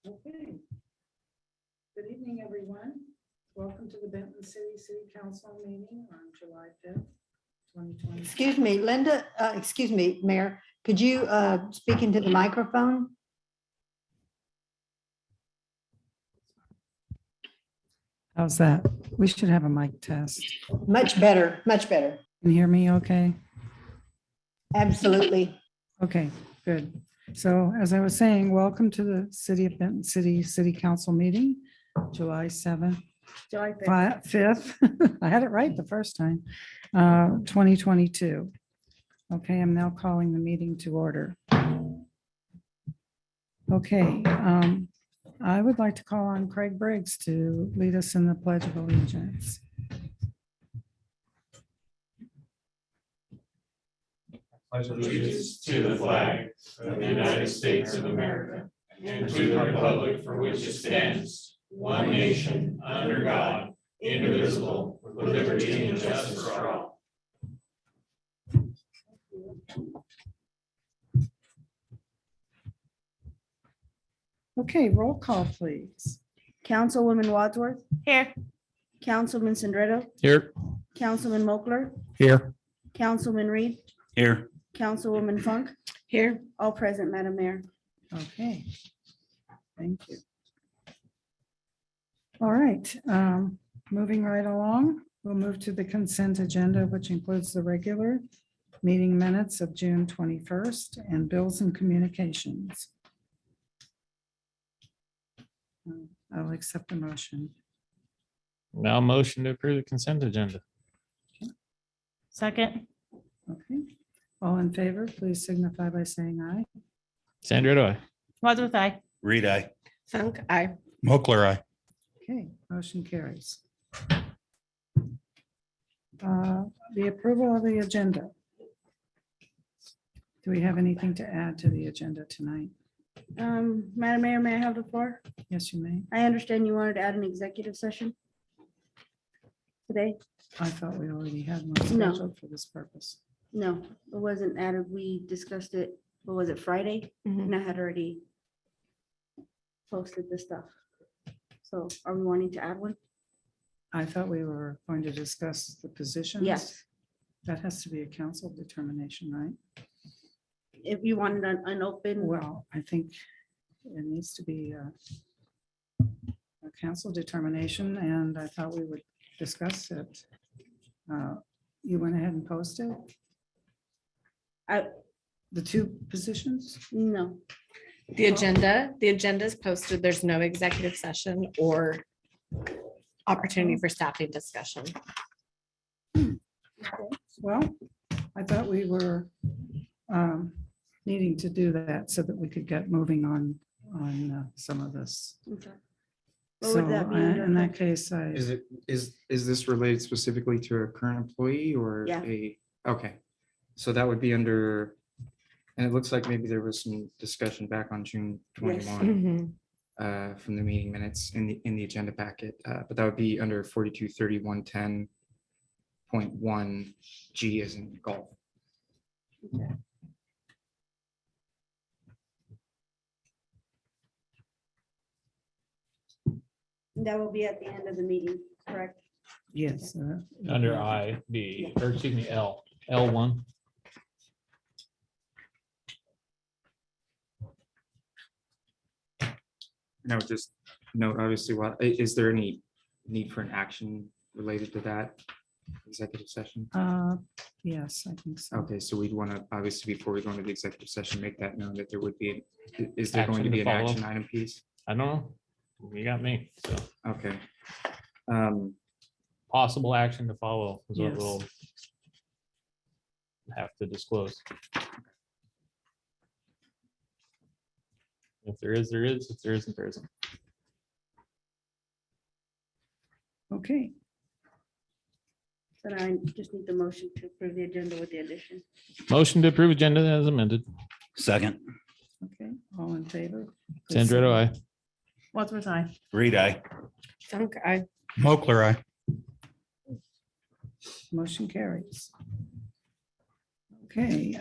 Okay. Good evening, everyone. Welcome to the Benton City Council meeting on July 5th, 2020. Excuse me, Linda, excuse me, Mayor, could you speak into the microphone? How's that? We should have a mic test. Much better, much better. Can you hear me okay? Absolutely. Okay, good. So as I was saying, welcome to the City of Benton City Council meeting, July 7th, July 5th. 5th. I had it right the first time, 2022. Okay, I'm now calling the meeting to order. Okay, I would like to call on Craig Briggs to lead us in the Pledge of Allegiance. Pledge allegiance to the flag of the United States of America and to the republic for which it stands, one nation, under God, indivisible, with liberty and justice for all. Okay, roll call, please. Councilwoman Wadsworth, Here. Councilman Sindreto, Here. Councilman Mochler, Here. Councilman Reed, Here. Councilwoman Funk, Here. all present, Madam Mayor. Okay. Thank you. All right, moving right along, we'll move to the consent agenda, which includes the regular meeting minutes of June 21st and bills and communications. I'll accept the motion. Now motion to approve the consent agenda. Second. Okay, all in favor, please signify by saying aye. Sandra, do I? Wadsworth, aye. Reed, aye. Funk, aye. Mochler, aye. Okay, motion carries. The approval of the agenda. Do we have anything to add to the agenda tonight? Madam Mayor, may I have the floor? Yes, you may. I understand you wanted to add an executive session today? I thought we already had one No. scheduled for this purpose. No, it wasn't added. We discussed it, what was it, Friday? And I had already posted the stuff. So are we wanting to add one? I thought we were going to discuss the positions. Yes. That has to be a council determination, right? If you wanted an open, Well, I think it needs to be a council determination, and I thought we would discuss it. You went ahead and posted I, the two positions? no, The agenda is posted. There's no executive session or opportunity for staffing discussion. Well, I thought we were needing to do that so that we could get moving on some of this. okay. What So would that be? in that case, Is this related specifically to a current employee or Yeah. okay. So that would be under, and it looks like maybe there was some discussion back on June 21 from the meeting minutes in the agenda packet, but that would be under 423110.1 G as in golf. That will be at the end of the meeting, correct? yes. Under I, B, or excuse me, L, L1. No, just note, obviously, what, is there any need for an action related to that executive session? Yes, I think so. Okay, so we'd want to, obviously, before we go into the executive session, make that known that there would be, is there going to Action be to an follow. action item piece? I don't know. You got me. So Okay. possible action to follow is what Yes. we'll have to disclose. If there is, there is. If there isn't, there isn't. Okay, Then I just need the motion to approve the agenda with the addition. Motion to approve agenda as amended. Second. okay, all in favor? please Sandra, do I? Wadsworth, aye. Reed, aye. Funk, aye. Mochler, aye. Motion carries. Okay,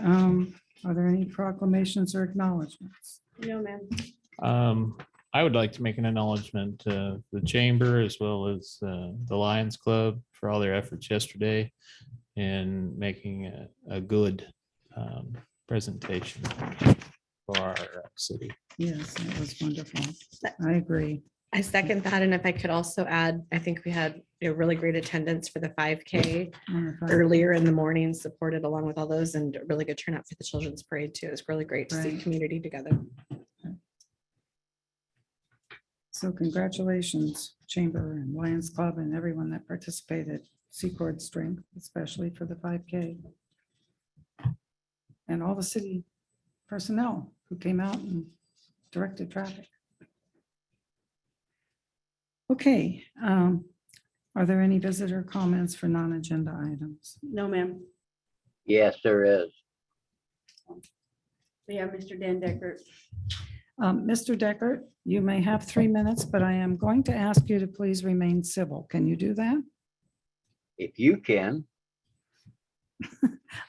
are there any proclamations or acknowledgements? No, ma'am. I would like to make an acknowledgement to the chamber as well as the Lions Club for all their efforts yesterday in making a good presentation for our city. Yes, it was wonderful. I agree. I second that. And if I could also add, I think we had a really great attendance for the 5K earlier in the morning, supported along with all those, and a really good turnout for the children's parade too. It's really great to see Right. community together. So congratulations, Chamber and Lions Club and everyone that participated, Secord Strength, especially for the 5K. And all the city personnel who came out and directed traffic. Okay, are there any visitor comments for non-agenda items? No, ma'am. Yes, there is. We have Mr. Dan Decker. Mr. Deckert, you may have 3 minutes, but I am going to ask you to please remain civil. Can you do that? If you can,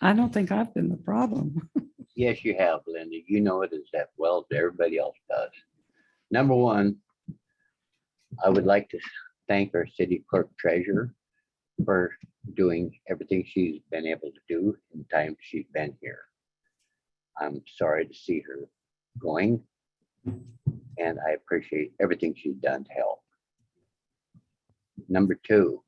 I don't think I've been the problem. yes, you have, Linda. You know it as that well as everybody else does. Number one, I would like to thank our city clerk treasurer for doing everything she's been able to do in the time she's been here. I'm sorry to see her going, and I appreciate everything she's done to help. Number two,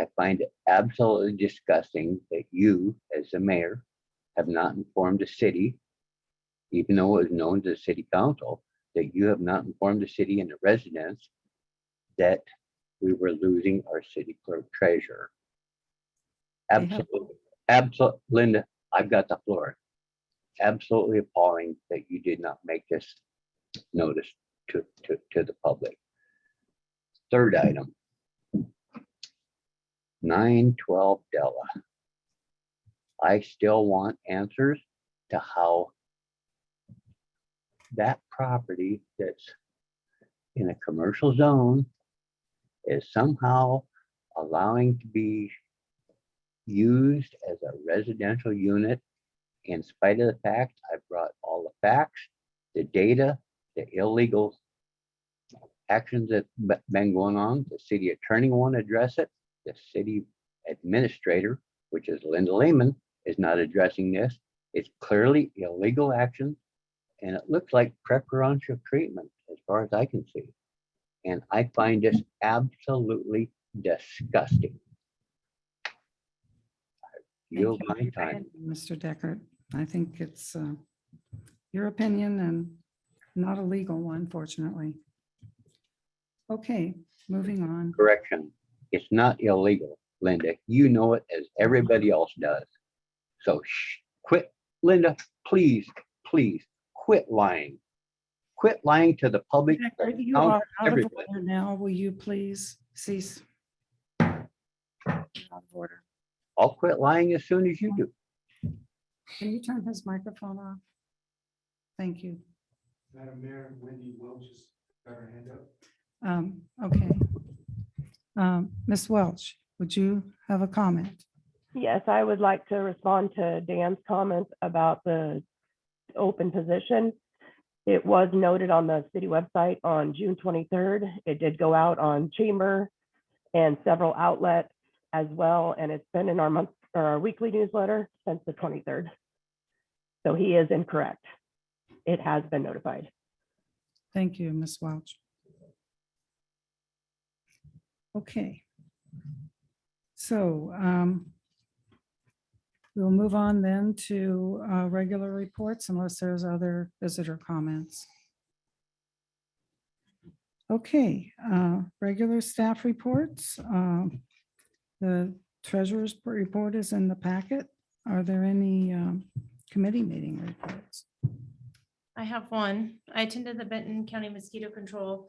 I find it absolutely disgusting that you, as the mayor, have not informed the city, even though it was known to the city council, that you have not informed the city and the residents that we were losing our city clerk treasurer. They have- Absolutely, absolutely, Linda, I've got the floor. Absolutely appalling that you did not make this notice to the public. Third item. 912 Della. I still want answers to how that property that's in a commercial zone is somehow allowing to be used as a residential unit in spite of the fact I brought all the facts, the data, the illegal actions that been going on. The city attorney won't address it. The city administrator, which is Linda Lehman, is not addressing this. It's clearly illegal action, and it looks like preferential treatment as far as I can see. And I find this absolutely disgusting. Yield my time. Mr. Deckert, I think it's your opinion and not a legal one, fortunately. Okay, moving on. Correction, it's not illegal, Linda. You know it as everybody else does. So quit, Linda, please, please, quit lying. Quit lying to the public. Deckert, you are out of everybody. order now. Will you please cease? Out of order. I'll quit lying as soon as you do. Can you turn his microphone off? Thank you. Madam Mayor, Wendy Welch has got her hand up. Okay. Ms. Welch, would you have a comment? Yes, I would like to respond to Dan's comments about the open position. It was noted on the city website on June 23rd. It did go out on Chamber and several outlets as well, and it's been in our weekly newsletter since the 23rd. So he is incorrect. It has been notified. Thank you, Ms. Welch. Okay. So we'll move on then to regular reports unless there's other visitor comments. Okay, regular staff reports. The treasurer's report is in the packet. Are there any committee meeting reports? I have one. I attended the Benton County Mosquito Control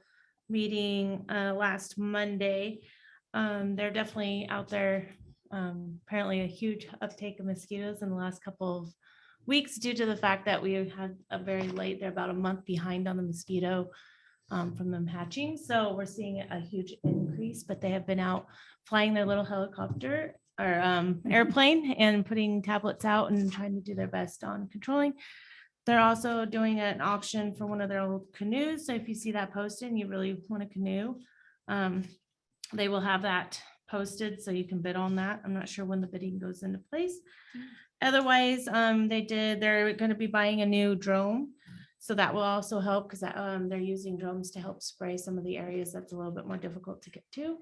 meeting last Monday. They're definitely out there. Apparently a huge uptake of mosquitoes in the last couple of weeks due to the fact that we had a very late, they're about a month behind on the mosquito from them hatching. So we're seeing a huge increase, but they have been out flying their little helicopter or airplane and putting tablets out and trying to do their best on controlling. They're also doing an auction for one of their old canoes. So if you see that posted and you really want a canoe, they will have that posted so you can bid on that. I'm not sure when the bidding goes into place. Otherwise, they're going to be buying a new drone. So that will also help because they're using drones to help spray some of the areas that's a little bit more difficult to get to.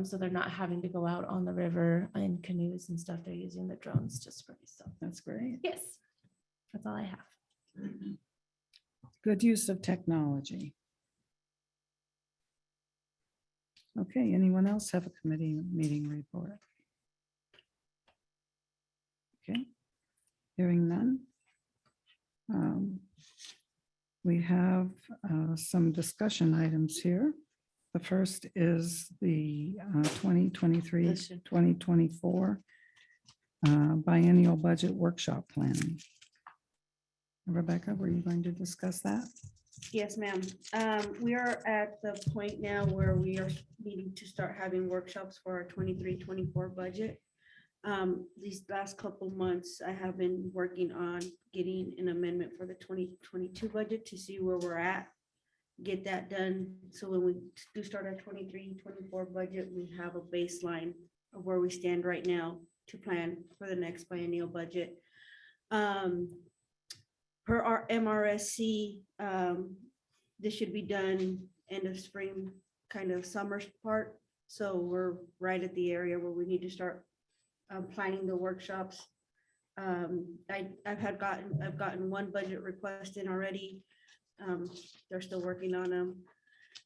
So they're not having to go out on the river in canoes and stuff. They're using the drones to spray. So That's great. yes, that's all I have. Good use of technology. Okay, anyone else have a committee meeting report? Okay, hearing none. We have some discussion items here. The first is the 2023-2024 biennial budget workshop planning. Rebecca, were you going to discuss that? Yes, ma'am. We are at the point now where we are needing to start having workshops for our 23-24 budget. These last couple months, I have been working on getting an amendment for the 2022 budget to see where we're at. Get that done. So when we do start our 23-24 budget, we have a baseline of where we stand right now to plan for the next biennial budget. Per our MRSC, this should be done end of spring, kind of summer part. So we're right at the area where we need to start planning the workshops. I've gotten one budget request in already. They're still working on them.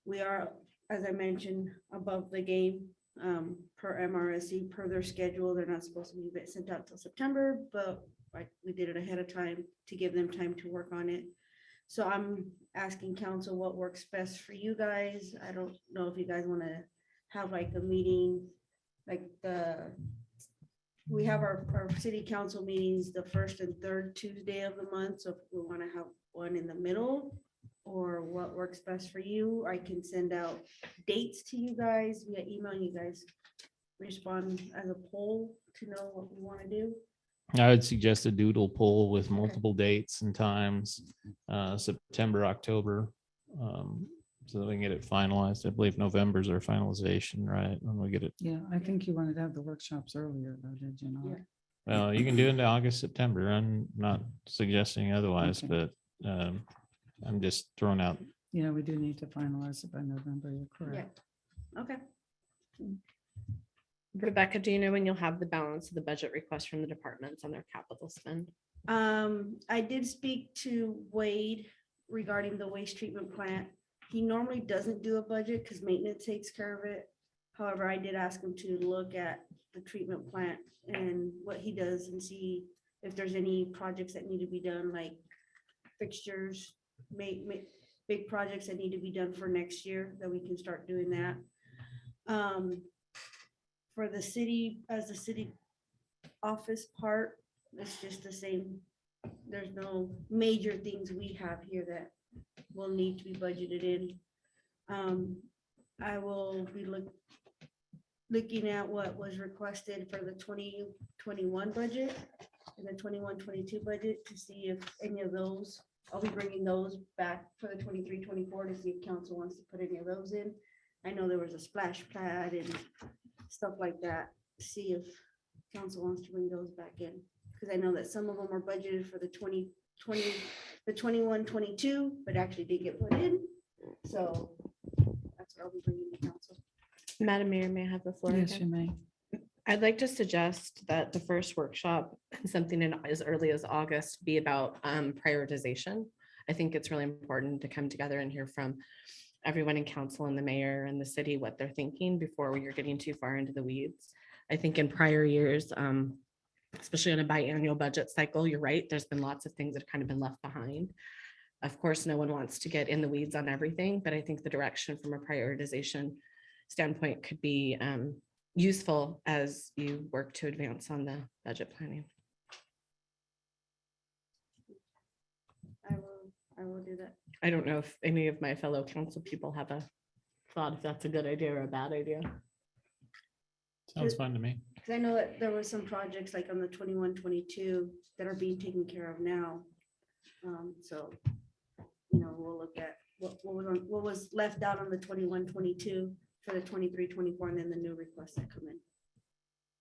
We are, as I mentioned, above the game per MRSC, per their schedule. They're not supposed to be sent out till September, but we did it ahead of time to give them time to work on it. So I'm asking council what works best for you guys. I don't know if you guys want to have like a meeting, like we have our city council meetings the first and third Tuesday of the month. So if we want to have one in the middle, or what works best for you, I can send out dates to you guys via email. You guys respond as a poll to know what we want to do. I would suggest a doodle poll with multiple dates and times, September, October, so that we can get it finalized. I believe November's our finalization, right? When we get it. Yeah, I think you wanted to have the workshops earlier, though, did you not? Yeah. Well, you can do it into August, September. I'm not suggesting otherwise, Okay. but I'm just throwing out. Yeah, we do need to finalize it by November. You're correct. Okay. Rebecca, do you know when you'll have the balance of the budget request from the departments on their capital spend? I did speak to Wade regarding the waste treatment plant. He normally doesn't do a budget because maintenance takes care of it. However, I did ask him to look at the treatment plant and what he does and see if there's any projects that need to be done, like fixtures, big projects that need to be done for next year, that we can start doing that. For the city, as the city office part, it's just the same. There's no major things we have here that will need to be budgeted in. I will be looking at what was requested for the 2021 budget and the 21-22 budget to see if any of those, I'll be bringing those back for the 23-24 to see if council wants to put any of those in. I know there was a splash pad and stuff like that, see if council wants to bring those back in. Because I know that some of them are budgeted for the 2020, the 21-22, but actually did get put in. So that's what I'll be bringing to council. Madam Mayor, may I have the floor? Yes, again? you may. I'd like to suggest that the first workshop, something in as early as August, be about prioritization. I think it's really important to come together and hear from everyone in council and the mayor and the city, what they're thinking before you're getting too far into the weeds. I think in prior years, especially on a biannual budget cycle, you're right, there's been lots of things that have kind of been left behind. Of course, no one wants to get in the weeds on everything, but I think the direction from a prioritization standpoint could be useful as you work to advance on the budget planning. I will do that. I don't know if any of my fellow council people have a thought if that's a good idea or a bad idea. Sounds fun to me. Because I know that there were some projects like on the 21-22 that are being taken care of now. So, we'll look at what was left out on the 21-22 for the 23-24, and then the new requests that come in.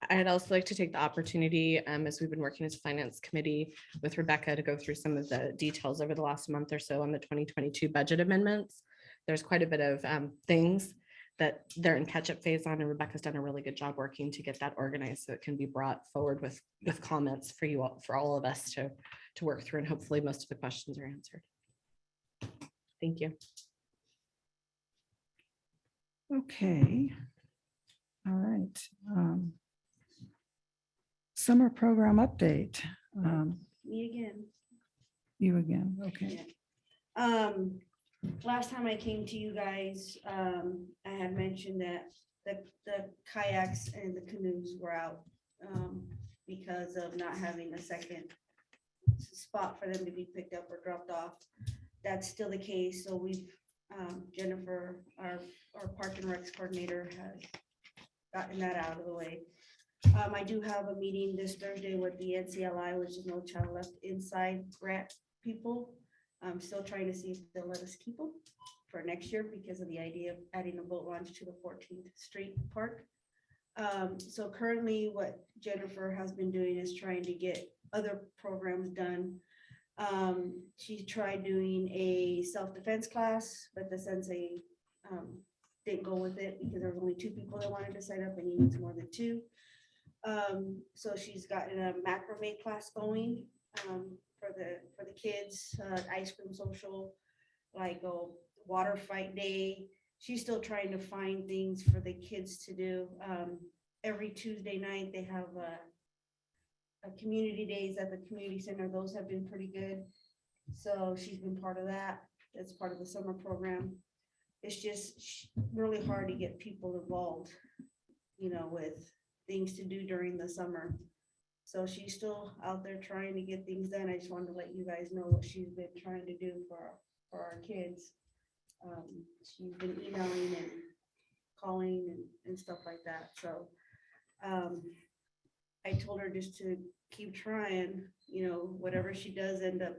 I'd also like to take the opportunity, as we've been working as a finance committee with Rebecca to go through some of the details over the last month or so on the 2022 budget amendments. There's quite a bit of things that they're in catch-up phase on, and Rebecca's done a really good job working to get that organized so it can be brought forward with comments for you all, for all of us to work through, and hopefully most of the questions are answered. Thank you. Okay. All right. Summer program update. Me again. You again, okay. Last time I came to you guys, I had mentioned that the kayaks and the canoes were out because of not having a second spot for them to be picked up or dropped off. That's still the case. So we've, Jennifer, our Park and Recs coordinator, has gotten that out of the way. I do have a meeting this Thursday with the NCLI, which is No Child Left Inside grant people. I'm still trying to see if they'll let us keep them for next year because of the idea of adding a boat launch to the 14th Street Park. So currently what Jennifer has been doing is trying to get other programs done. She tried doing a self-defense class, but the sensei didn't go with it because there was only 2 people that wanted to sign up, and he needs more than 2. So she's gotten a macrame class going for the kids, ice cream social, like a water fight day. She's still trying to find things for the kids to do. Every Tuesday night they have a community days at the community center. Those have been pretty good. So she's been part of that. That's part of the summer program. It's just really hard to get people involved, with things to do during the summer. So she's still out there trying to get things done. I just wanted to let you guys know what she's been trying to do for our kids. She's been emailing and calling and stuff like that. So I told her just to keep trying, whatever she does end up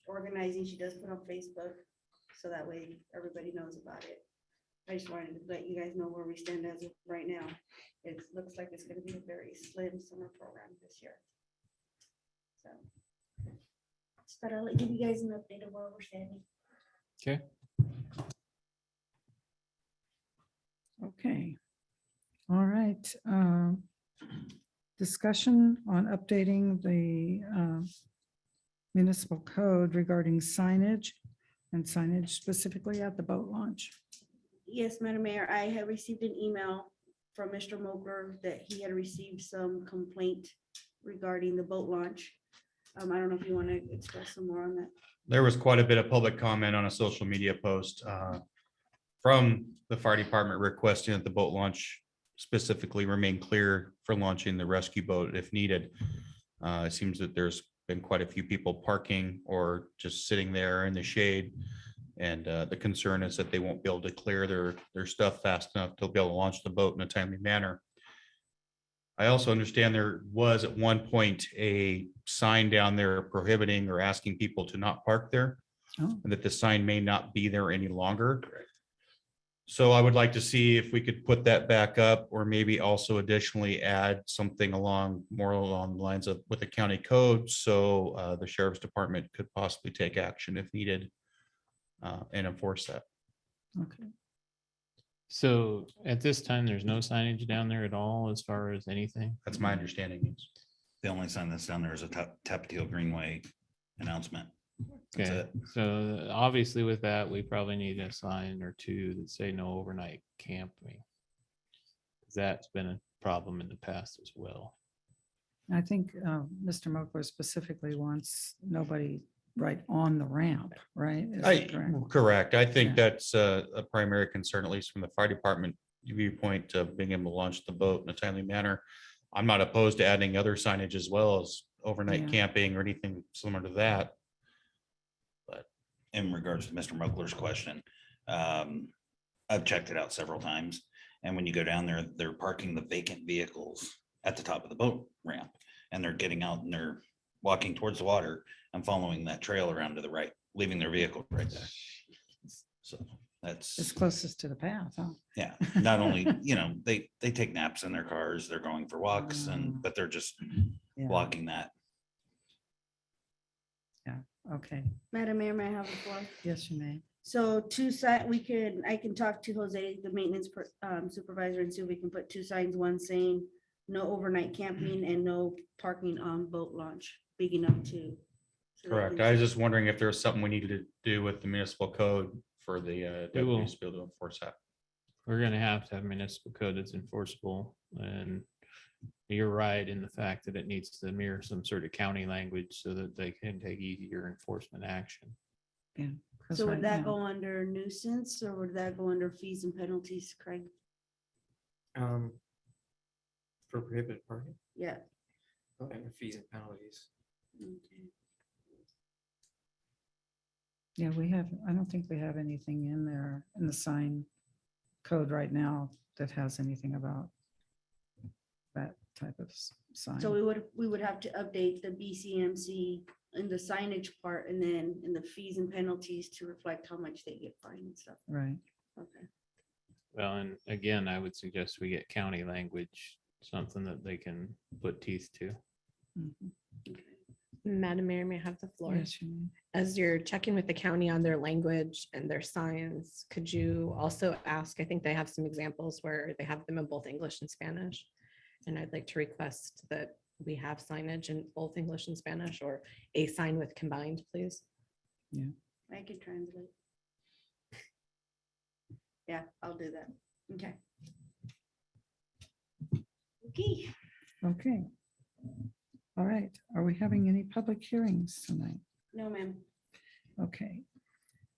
organizing, she does put on Facebook. So that way everybody knows about it. I just wanted to let you guys know where we stand as of right now. It looks like it's going to be a very slim summer program this year. So just thought I'd give you guys an update of where we're standing. Okay. Okay. All right. Discussion on updating the municipal code regarding signage and signage specifically at the boat launch. Yes, Madam Mayor, I have received an email from Mr. Mogler that he had received some complaint regarding the boat launch. I don't know if you want to express some more on that. There was quite a bit of public comment on a social media post from the fire department requesting that the boat launch specifically remain clear for launching the rescue boat if needed. It seems that there's been quite a few people parking or just sitting there in the shade. And the concern is that they won't be able to clear their stuff fast enough to be able to launch the boat in a timely manner. I also understand there was at one point a sign down there prohibiting or asking people to not park there, and that the sign may not be there any longer. So I would like to see if we could put that back up, or maybe also additionally add something more along the lines of with the county code. So the sheriff's department could possibly take action if needed and enforce that. Okay. So at this time, there's no signage down there at all as far as anything? That's my understanding. Yes. The only sign that's down there is a Tapatio Greenway announcement. That's Okay, it. so obviously with that, we probably need a sign or 2 that say no overnight camping. That's been a problem in the past as well. I think Mr. Mokler specifically wants nobody right on the ramp, right? Is that correct? Correct. I think Yeah. that's a primary concern, at least from the fire department viewpoint, of being able to launch the boat in a timely manner. I'm not opposed to adding other signage as well as overnight Yeah. camping or anything similar to that. But in regards to Mr. Mokler's question, I've checked it out several times. And when you go down there, they're parking the vacant vehicles at the top of the boat ramp, and they're getting out and they're walking towards the water and following that trail around to the right, leaving their vehicle right there. So It's that's, closest to the path, huh? yeah, not only, they take naps in their cars, they're going for walks but they're just Yeah, blocking that. okay. Madam Mayor, may I have the floor? Yes, you may. So I can talk to Jose, the maintenance supervisor, and see if we can put two signs, one saying no overnight camping and no parking on boat launch, big enough to. so they Correct. can I was see. just wondering if there's something we needed to do with the municipal code for the We will. deputies to be able to enforce that. We're gonna have to have municipal code that's enforceable, and you're right in the fact that it needs to mirror some sort of county language so that they can take easier enforcement action. Yeah. 'cause So right would that now- go under nuisance or would that go under fees and penalties, Craig? For prohibited parking, Yeah. and fees and penalties. Okay. Yeah, I don't think we have anything in there in the sign code right now that has anything about that type of sign. So we would have to update the BCMC in the signage part and then in the fees and penalties to reflect how much they get fined and stuff. Right. Okay. Well, and again, I would suggest we get county language, something that they can put teeth to. Mhm. Madam Mayor, may I have the floor? Yes, you may. As you're checking with the county on their language and their signs, could you also ask, I think they have some examples where they have them in both English and Spanish. And I'd like to request that we have signage in both English and Spanish, or a sign with combined, please. I can translate. Yeah, I'll do that. Okay. Okay. Okay. All right. Are we having any public hearings tonight? No, ma'am. Okay.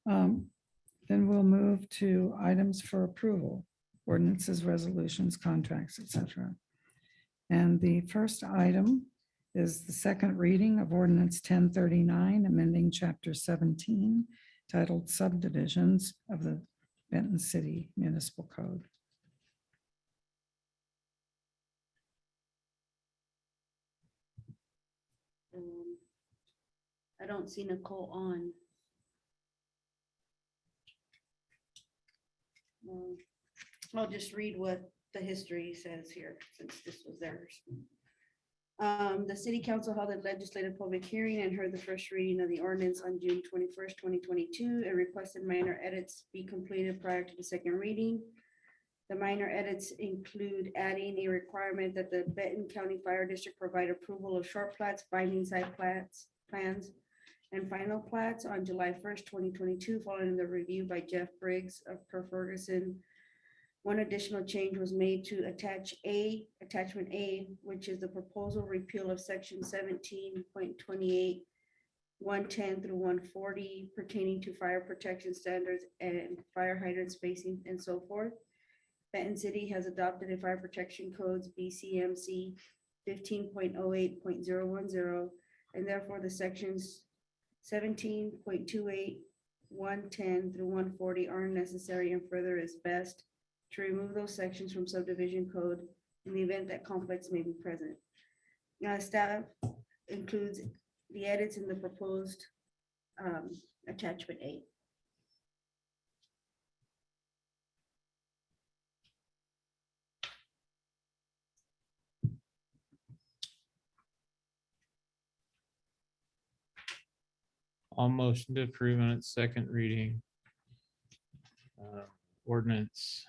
Then we'll move to items for approval, ordinances, resolutions, contracts, etc. And the first item is the second reading of ordinance 1039, amending chapter 17, titled subdivisions of the Benton City Municipal Code. I don't see Nicole on. I'll just read what the history says here, since this was theirs. The city council held a legislative public hearing and heard the first reading of the ordinance on June 21st, 2022, and requested minor edits be completed prior to the second reading. The minor edits include adding a requirement that the Benton County Fire District provide approval of short plats, binding site plans, and final plats on July 1st, 2022, following the review by Jeff Briggs of Per Ferguson. One additional change was made to attachment A, which is the proposal repeal of section 17.28, 110 through 140 pertaining to fire protection standards and fire hydrant spacing and so forth. Benton City has adopted a fire protection codes BCMC 15.08.010, and therefore the sections 17.28, 110 through 140 are necessary, and further is best to remove those sections from subdivision code in the event that conflicts may be present. Now, staff includes the edits in the proposed attachment A. All motion to approve on its second reading. Ordinance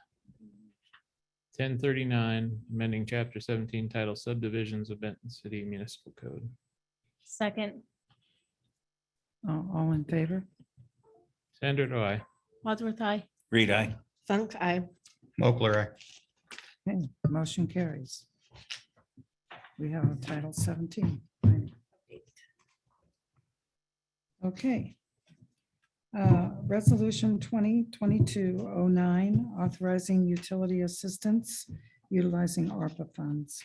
1039, amending chapter 17, title subdivisions of Benton City Municipal Code. Second, All in favor? Sandra, aye. Wadsworth, aye. Reed, aye. Funk, aye. Mochler, aye. Okay, motion carries. We have a title 17. Okay. Resolution 2022-09, authorizing utility assistance utilizing ARPA funds.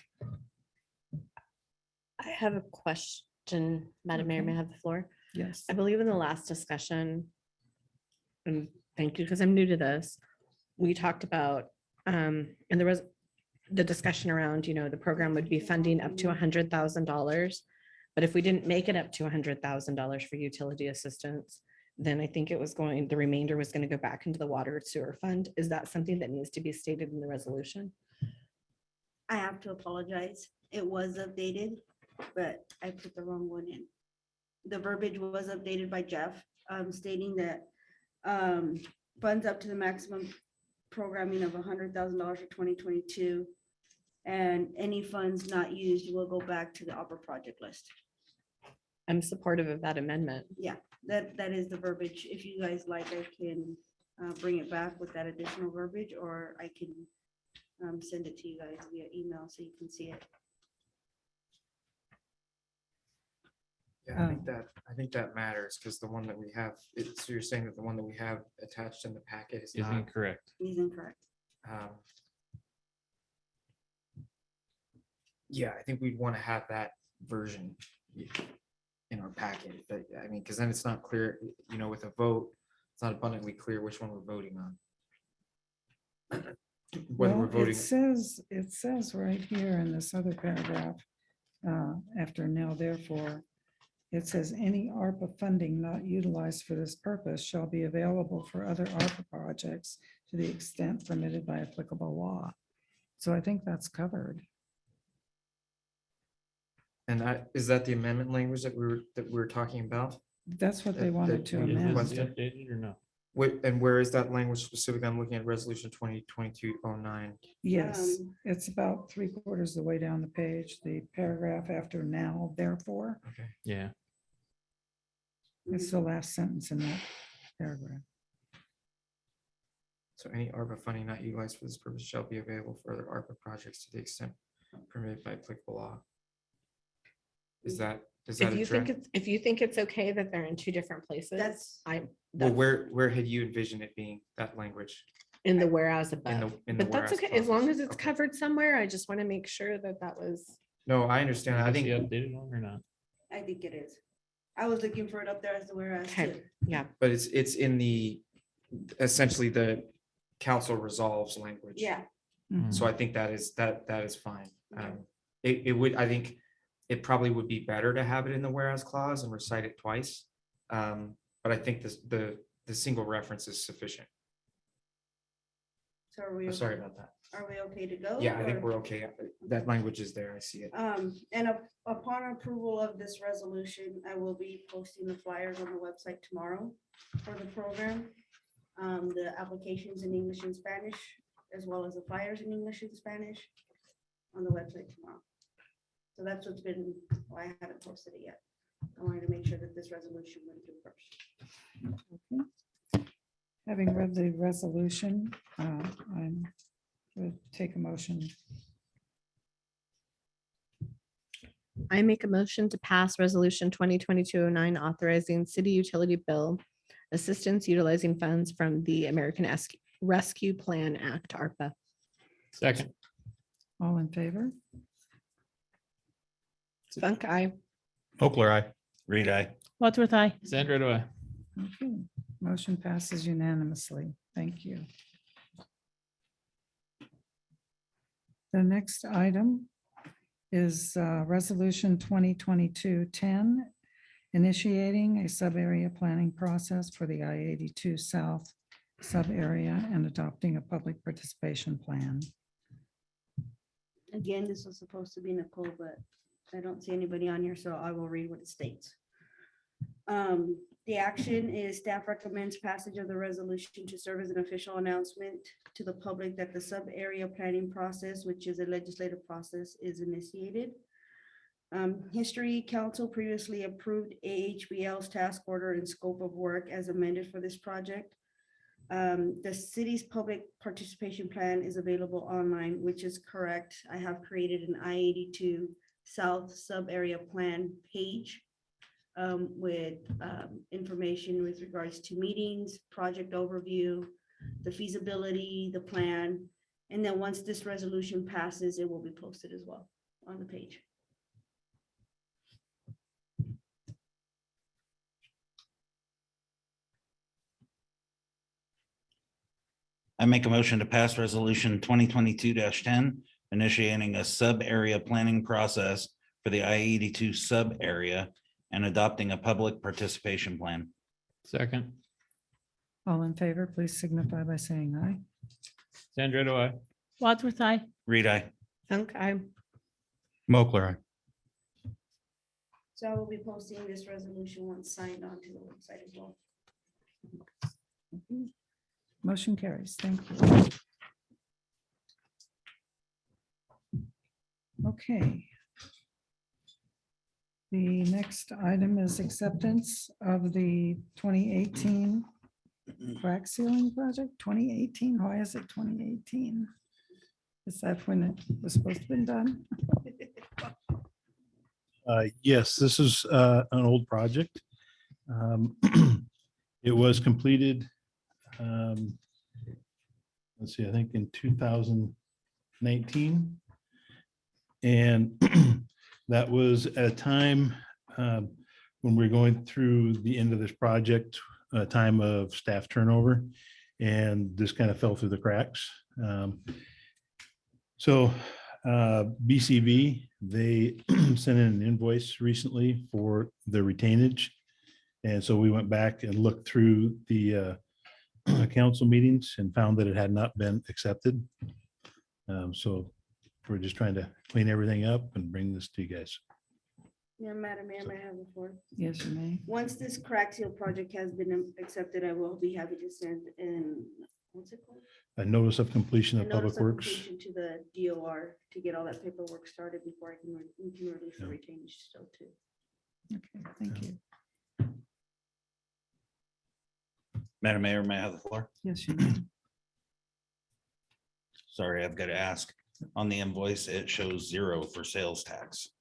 I have a question, Madam Mayor, may I have the floor? Yes. I believe in the last discussion, and thank you, because I'm new to this, we talked about, and there was the discussion around, the program would be funding up to $100,000 But if we didn't make it up to $100,000 for utility assistance, then I think the remainder was going to go back into the water sewer fund. Is that something that needs to be stated in the resolution? I have to apologize. It was updated, but I put the wrong one in. The verbiage was updated by Jeff, stating that funds up to the maximum programming of $100,000 for 2022. And any funds not used will go back to the opera project list. I'm supportive of that amendment. Yeah, that is the verbiage. If you guys like, I can bring it back with that additional verbiage, or I can send it to you guys via email so you can see it. Yeah, I think that matters because the one that we have, so you're saying that the one that we have attached in the packet is not. incorrect. He's incorrect. Yeah, I think we'd want to have that version in our packet. I mean, because then it's not clear, with a vote, it's not abundantly clear which one we're voting on. Whether we're Well, voting. it says right here in this other paragraph, after now therefore, it says any ARPA funding not utilized for this purpose shall be available for other ARPA projects to the extent permitted by applicable law. So I think that's covered. And is that the amendment language that we're talking about? That's what they That- wanted that to we amend. requested? Updated or no? And where is that language specific? I'm looking at resolution 2022-09. Yes, it's about 3/4 of the way down the page, the paragraph after now, therefore. Okay. Yeah. It's the last sentence in that paragraph. So any ARPA funding not utilized for this purpose shall be available for other ARPA projects to the extent permitted by applicable law. Does that If you think address? if you think it's okay that they're in two different places, That's- Well, where had you envisioned it being, that language? in the whereas In above. the But that's whereas okay, as long clause. as it's Okay. covered somewhere. I just want to make sure that that was. No, I understand. I Is the think, updated one or not? I think it is. I was looking for it up there as the whereas Okay. too. Yeah, but it's in the, essentially the council resolves language. Yeah, So I think that is fine. It would, I think it probably would be better to have it in the whereas clause and recite it twice. But I think the single reference is sufficient. so are we, Sorry about that. are we okay to go? Yeah, I think or- we're okay. That language is there. I see it. And upon approval of this resolution, I will be posting the flyers on the website tomorrow for the program. The applications in English and Spanish, as well as the flyers in English and Spanish on the website tomorrow. So that's what's been, why I haven't posted it yet. I wanted to make sure that this resolution went through first. Having read the resolution, I'm going to take a motion. I make a motion to pass resolution 2022-09 authorizing city utility bill assistance utilizing funds from the American Rescue Plan Act, ARPA. Second. All in favor? Spunk, aye. Mochler, aye. Reed, I. Wadsworth, aye. Sandra, do I? Okay, motion passes unanimously. Thank you. The next item is Resolution 2022-10, initiating a sub-area planning process for the I-82 South sub-area and adopting a public participation plan. Again, this was supposed to be Nicole, but I don't see anybody on here, so I will read what it states. The action is staff recommends passage of the resolution to serve as an official announcement to the public that the sub-area planning process, which is a legislative process, is initiated. History Council previously approved AHBL's task order and scope of work as amended for this project. The city's public participation plan is available online, which is correct. I have created an I-82 South sub-area plan page with information with regards to meetings, project overview, the feasibility, the plan. And then once this resolution passes, it will be posted as well on the page. I make a motion to pass resolution 2022-10, initiating a sub-area planning process for the I-82 sub area and adopting a public participation plan. Second. All in favor, please signify by saying aye. Sandra, do I? Wadsworth, I. Reed, I. Funk, I. Mochler, aye. So I will be posting this resolution once signed onto the website as well. Motion carries. Thank you. Okay. The next item is acceptance of the 2018 crack ceiling project. 2018, why is it 2018? Is that when it was supposed to be done? Yes, this is an old project. It was completed, let's see, I think in 2019. And that was at a time when we're going through the end of this project, a time of staff turnover, and this kind of fell through the cracks. So BCV, they sent in an invoice recently for the retainage. And so we went back and looked through the council meetings and found that it had not been accepted. So we're just trying to clean everything up and bring this to you guys. Yeah, Madam Mayor, may I have the floor? Yes, you may. Once this crack seal project has been accepted, I will be happy to send in, what's it called? A notice of completion A of notice Public of Works. completion to the DOR to get all that paperwork started before we can release the Yeah. retainage still too. Okay, thank you. Madam Mayor, may I have the floor? Yes, you may. Sorry, I've got to ask. On the invoice, it shows 0 for sales tax.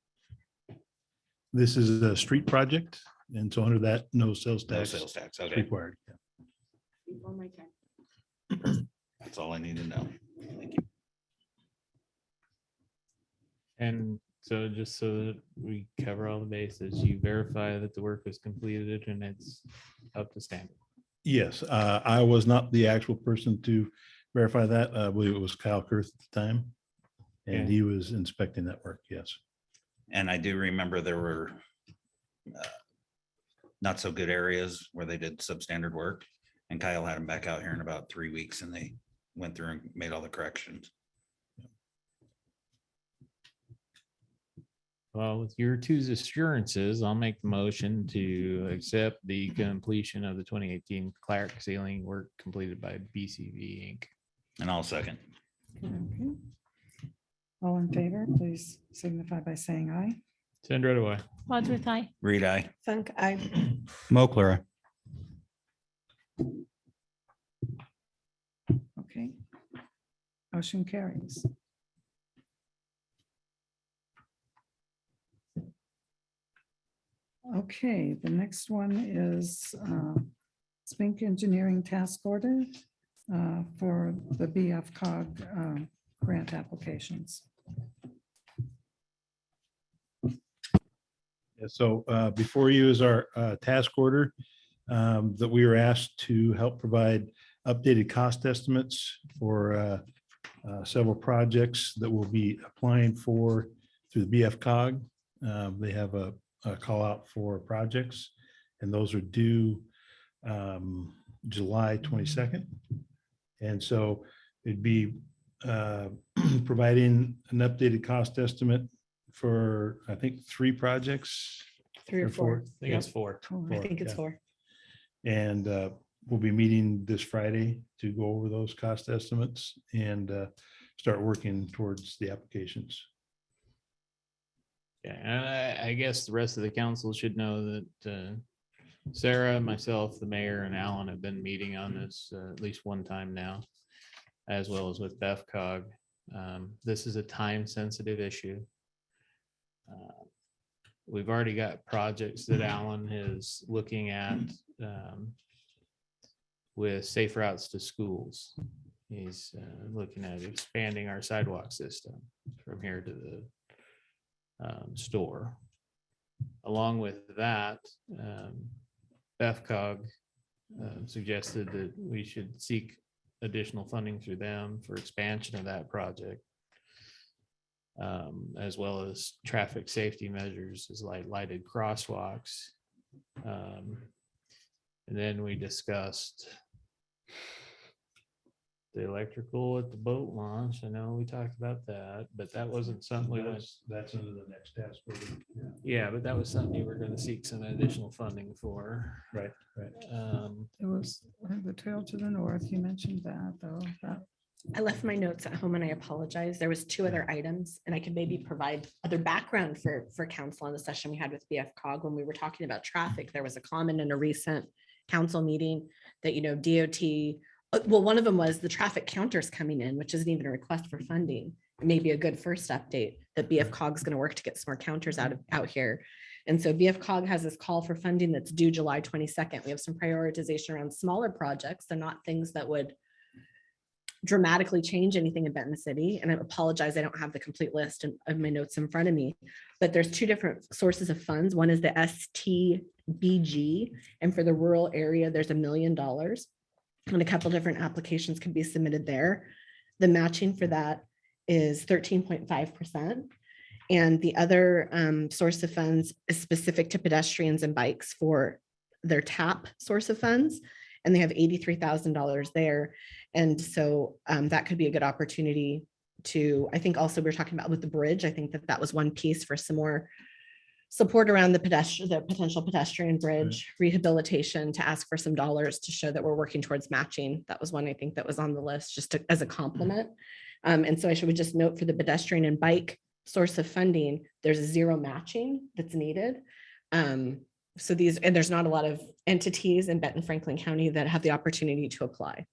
This is a street project, and so under that, no sales No tax sales tax. is Okay, required. Yeah. Before my time. that's all I need to know. Thank you. And so just so that we cover all the bases, you verify that the work was completed and it's up to standard. Yes, I was not the actual person to verify that. I believe it was Kyle Kurth at the time. And Okay. he was inspecting that work, yes. And I do remember there were not so good areas where they did substandard work. And Kyle had them back out here in about 3 weeks and they went through and made all the corrections. Well, with your two assurances, I'll make the motion to accept the completion of the 2018 Clark ceiling work completed by BCV Inc. And I'll second. Okay. All in favor, please signify by saying aye. Sandra, do I? Wadsworth, I. Reed, I. Funk, I. Mochler, aye. Okay. Motion carries. Okay, the next one is Spink Engineering Task Order for the BF cog grant applications. Yeah, so before you is our task order that we were asked to help provide updated cost estimates for several projects that we'll be applying for through the BF cog. They have a call out for projects, and those are due July 22nd. And so it'd be providing an updated cost estimate for, I think, 3 projects. 3 or 4. I think it's 4. I think it's yeah. 4. And we'll be meeting this Friday to go over those cost estimates and start working towards the applications. Yeah, and I guess the rest of the council should know that Sarah, myself, the mayor, and Alan have been meeting on this at least one time now, as well as with BEFCOG. This is a time-sensitive issue. We've already got projects that Alan is looking at with safe routes to schools. He's looking at expanding our sidewalk system from here to the store. Along with that, BEFCOG suggested that we should seek additional funding through them for expansion of that project. as well as traffic safety measures, as like lighted crosswalks. And then we discussed the electrical at the boat launch. I know we talked about that, but that wasn't something we went. That's under the next task. order. Yeah, but that was something you were gonna seek some additional funding for. Right, right. It was the trail to the north. You mentioned that though. I left my notes at home and I apologize. There was two other items and I could maybe provide other background for council on the session we had with BF cog when we were talking about traffic. There was a comment in a recent council meeting that, DOT, well, one of them was the traffic counters coming in, which isn't even a request for funding. Maybe a good first update that BF cog is going to work to get some more counters out here. And so BF cog has this call for funding that's due July 22nd. We have some prioritization around smaller projects. They're not things that would dramatically change anything in Benton City. And I apologize, I don't have the complete list of my notes in front of me, but there's two different sources of funds. One is the STBG, and for the rural area, there's $1 million. And a couple different applications can be submitted there. The matching for that is 13.5%. And the other source of funds is specific to pedestrians and bikes for their TAP source of funds. And they have $83,000 there. And so that could be a good opportunity to, I think also we were talking about with the bridge, I think that was one piece for some more support around the potential pedestrian bridge rehabilitation, to ask for some dollars to show that we're working towards matching. That was one I think that was on the list just as a compliment. And so I should just note for the pedestrian and bike source of funding, there's zero matching that's needed. So there's not a lot of entities in Benton Franklin County that have the opportunity to apply.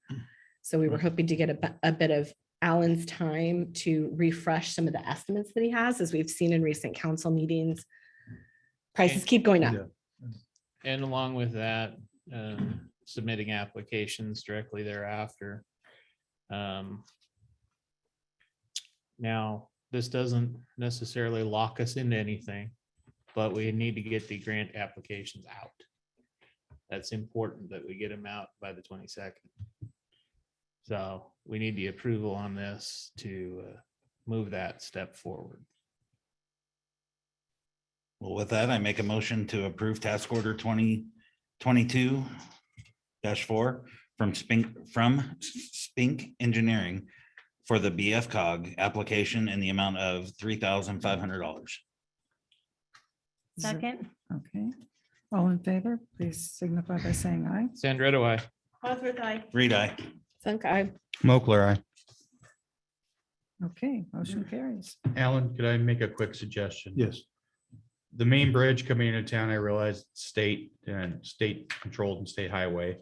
So we were hoping to get a bit of Alan's time to refresh some of the estimates that he has, as we've seen in recent council meetings. Prices keep going up. And along with that, submitting applications directly thereafter. Now, this doesn't necessarily lock us into anything, but we need to get the grant applications out. That's important that we get them out by the 22nd. So we need the approval on this to move that step forward. Well, with that, I make a motion to approve task order 2022-4 from Spink Engineering for the BF cog application in the amount of $3,500. Second. Okay. All in favor, please signify by saying aye. Sandra, I. Bosworth, aye. Reed, aye. Funk, I Mochler, aye. Okay, motion carries. Alan, could I make a quick suggestion? Yes. The main bridge coming into town, I realize it's state controlled and state highway,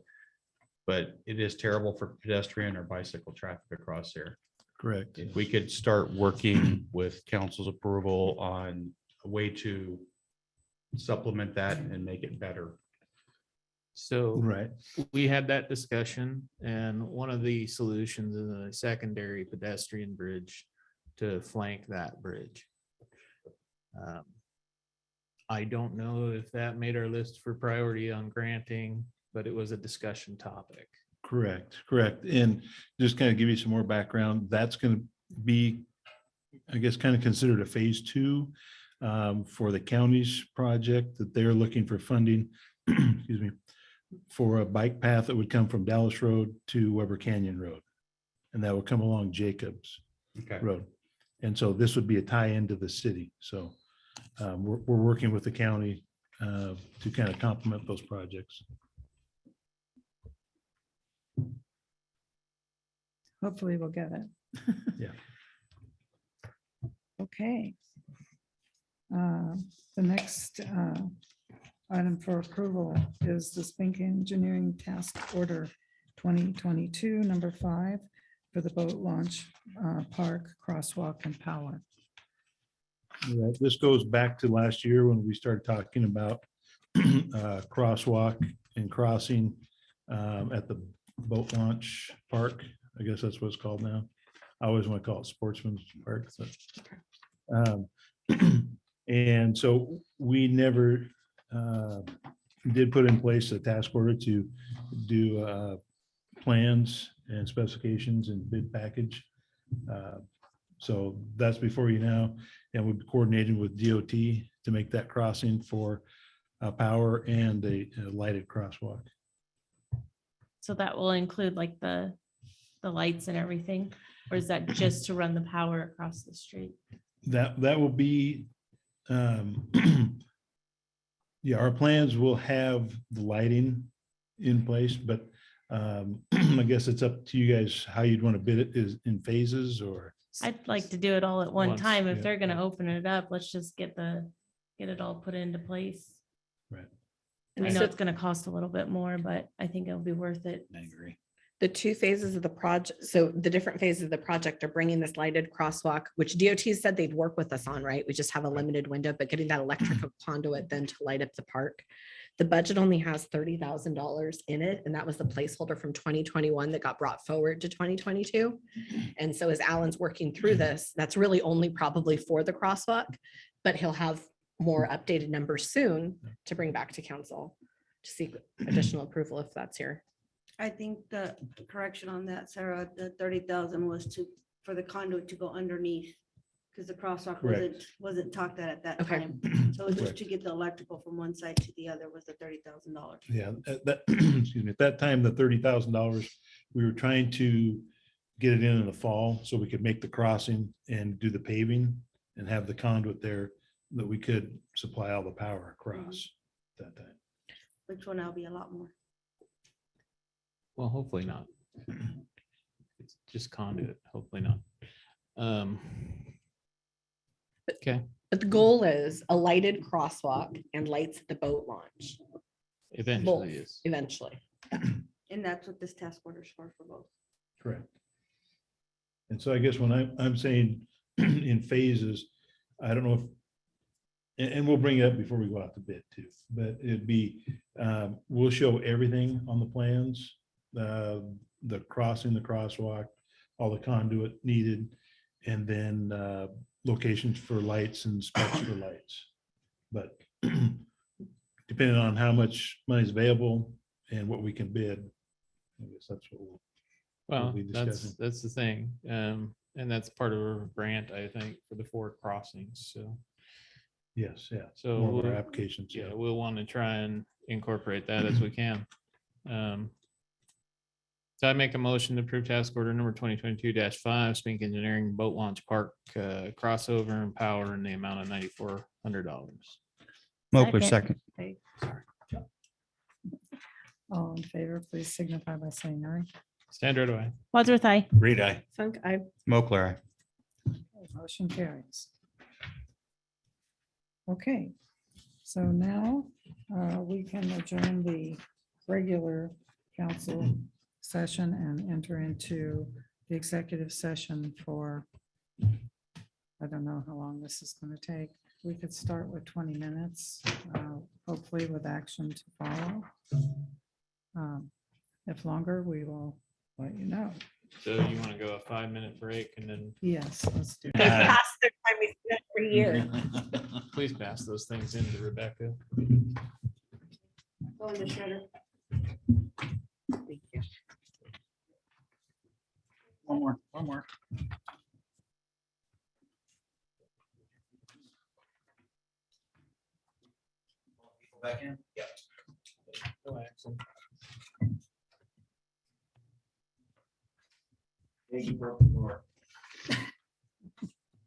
but it is terrible for pedestrian or bicycle traffic across there. Correct. If we could start working with council's approval on a way to supplement that and make it better. So Right. we had that discussion, and one of the solutions is a secondary pedestrian bridge to flank that bridge. I don't know if that made our list for priority on granting, but it was a discussion topic. Correct, correct. And just kind of give you some more background, that's going to be, I guess, kind of considered a phase 2 for the county's project that they're looking for funding, excuse me, for a bike path that would come from Dallas Road to Weber Canyon Road. And that would come along Jacobs Road. And so this would be a tie-in to the city. So we're working with the county to kind of complement those projects. Hopefully we'll get it. Yeah. Okay. The next item for approval is the Spink Engineering Task Order 2022, number 5, for the boat launch, park, crosswalk, and power. Right. This goes back to last year when we started talking about crosswalk and crossing at the boat launch park. I guess that's what it's called now. I always want to call it Sportsman's Park. And so we never did put in place a task order to do plans and specifications and bid package. So that's before you now, and we'll be coordinating with DOT to make that crossing for power and a lighted crosswalk. So that will include like the lights and everything, or is that just to run the power across the street? That will be, yeah, our plans will have the lighting in place, but I guess it's up to you guys how you'd want to bid it, is in phases or. I'd like to do it all at one Once, time. If yeah. they're gonna open it up, let's just get it all put into place. Right. I know it's gonna cost a little bit more, but I think it'll be worth it. I agree. The two phases of the project, so the different phases of the project are bringing this lighted crosswalk, which DOT said they'd work with us on, right? We just have a limited window, but getting that electrical conduit then to light up the park. The budget only has $30,000 in it, and that was the placeholder from 2021 that got brought forward to 2022. And so as Alan's working through this, that's really only probably for the crosswalk, but he'll have more updated numbers soon to bring back to council to seek additional approval if that's here. I think the correction on that, Sarah, the 30,000 was for the conduit to go underneath. Because the crosswalk Correct. wasn't talked at that Okay. time. So just Correct. to get the electrical from one side to the other was the $30,000. Yeah, at that, excuse me, at that time, the $30,000, we were trying to get it in the fall so we could make the crossing and do the paving and have the conduit there that we could supply all the power across that time. Which will now be a lot more. Well, hopefully not. It's just conduit, hopefully not. Okay, But the goal is a lighted crosswalk and lights at the boat launch eventually is. eventually. And that's what this task order is for both. Correct. And so I guess when I'm saying in phases, I don't know if, and we'll bring it up before we go out to bid too, but it'd be, we'll show everything on the plans, the crossing, the crosswalk, all the conduit needed, and then locations for lights and specs for lights. But depending on how much money is available and what we can bid, I guess that's what we'll. Well, be discussing. that's the thing. And that's part of a grant, I think, for the 4 crossings. So, Yes, yeah. so More of our we'll- applications. yeah, we'll want to try and incorporate that as we can. So I make a motion to approve task order number 2022-5, Spink Engineering Boat Launch Park crossover and power in the amount of $9,400. Mochler, Second. second. All in favor, please signify by saying aye. Sandra, do I? Wadsworth, aye. Reed, aye. Funk, I, Mochler, aye. Motion carries. Okay, so now we can adjourn the regular council session and enter into the executive session for, I don't know how long this is going to take. We could start with 20 minutes, hopefully with action to follow. If longer, we will let you know. So you want to go a 5-minute break and then Yes, let's do they that. pass their time we spent every year. please pass those things in to Rebecca. Go in the shredder. Thank you. One more. Back in? Yep. No action. You broke the door.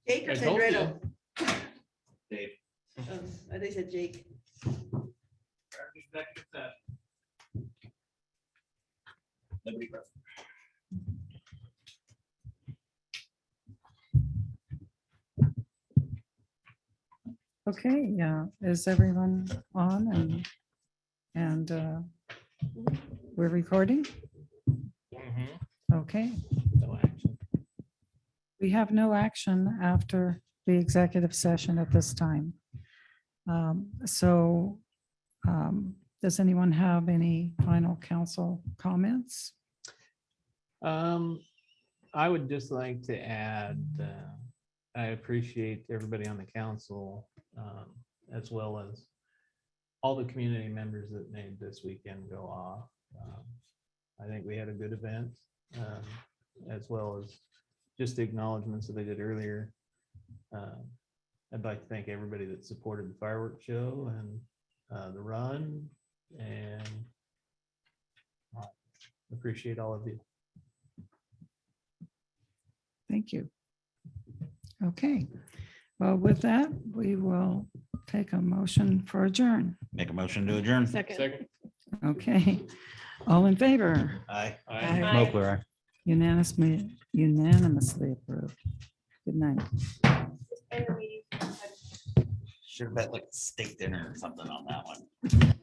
Jake or I told Sandra? Dave. They said Jake. Nobody broke. Okay, yeah, is everyone on and we're recording? Okay, No action. we have no action after the executive session at this time. So does anyone have any final council comments? I would just like to add, I appreciate everybody on the council, as well as all the community members that made this weekend go off. I think we had a good event, as well as just the acknowledgements that they did earlier. I'd like to thank everybody that supported the fireworks show and the run, and appreciate all of you. Thank you. Okay, well, with that, we will take a motion for adjourn. Make a motion to adjourn. Second. Okay, all in favor? Aye. Mochler, aye. Unanimously approved. Good night. Should have bet like steak dinner or something on that one.